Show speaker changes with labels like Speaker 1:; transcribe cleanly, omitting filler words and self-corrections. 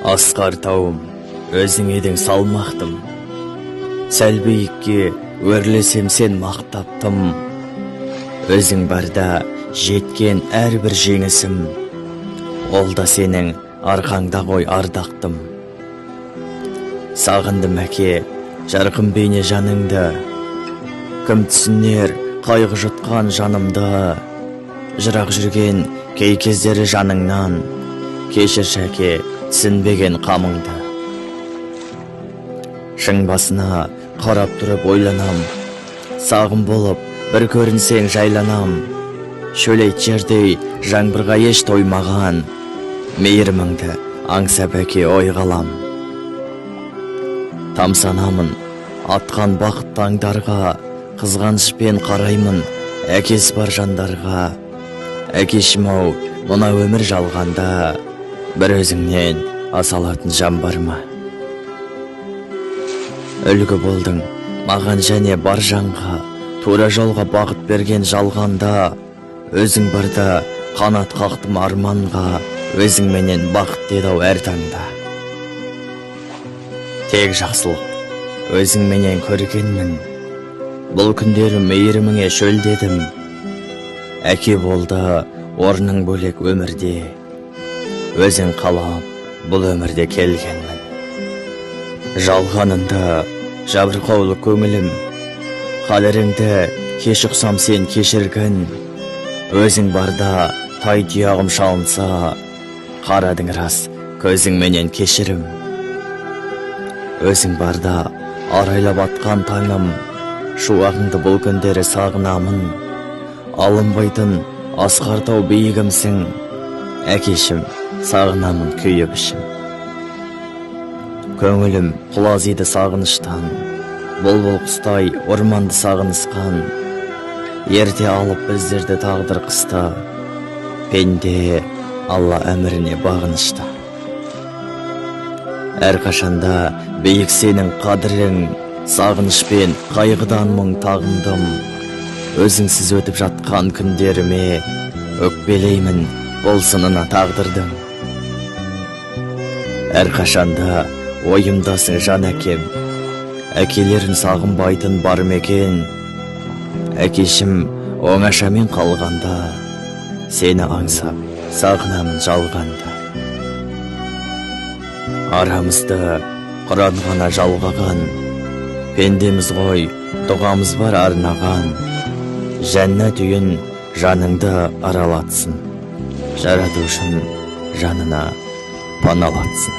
Speaker 1: Асқар тауым, өзің едің салмақтым. Сәл биікке өрлесем сен мақтаптым. Өзің барда жеткен әрбір жеңісім, ол да сенің арқаңда ғой ардақтым. Сағындым әке, жарқын бейне жаныңды, кім түсінер қайғы жұтқан жанымды. Жырақ жүрген кей кездері жаныңнан, кешір шәке түсінбеген қамыңды. Шың басына қарап тұрып ойланам, сағым болып бір көрінсең жайланам. Шөлейт жердей жаңбырға еш тоймаған, мейіріміңді аңсап әке ой қалам. Тамсанамын атқан бақыт таңдарға, қызғанышпен қараймын әкесі бар жандарға. Әкешім-ау, мына өмір жалғанда, бір өзіңнен асалатын жан бар ма? Үлгі болдың маған және бар жанға, тура жолға бағыт берген жалғанда. Өзің барда қанат қақтым арманға, өзің менен бақыт деді-ау әр таңда. Тек жақсылық өзің менен көргенмін, бұл күндері мейіріміңе шөлдедім. Әке болды орның бөлек өмірде, өзің қалап бұл өмірде келгенмін. Жалғанында жабырқаулы көңілім, қадіріңді кеш ұқсам сен кешіргін. Өзің барда тай тұяғым шалынса, қарадың рас көзің менен кешірім. Өзің барда арайлап атқан таңым, шуағыңды бұл күндері сағынамын. Алынбайтын асқар тау биігімсің, әкешім сағынамын күйіп ішім. Көңілім құлазиды сағыныштан, бұлбұл құстай орманды сағынысқан. Ерте алып біздерді тағдыр қыста, пенде Алла әміріне бағынышта. Әрқашанда биік сенің қадірің, сағынышпен қайғыдан мұң тағындым. Өзіңсіз өтіп жатқан күндеріме өкпелеймін болсынына тағдырдың. Әрқашанда ойымдасың жан әкем, әкелерін сағынбайтын бар мекен. Әкешім оңашамен қалғанда, сені аңсап сағынамын жалғанда. Арамызды Құран ғана жалғаған, пендеміз ғой дұғамыз бар арнаған. Жәннат үйін жаныңды аралатсын, жаратушың жанына паналатсын.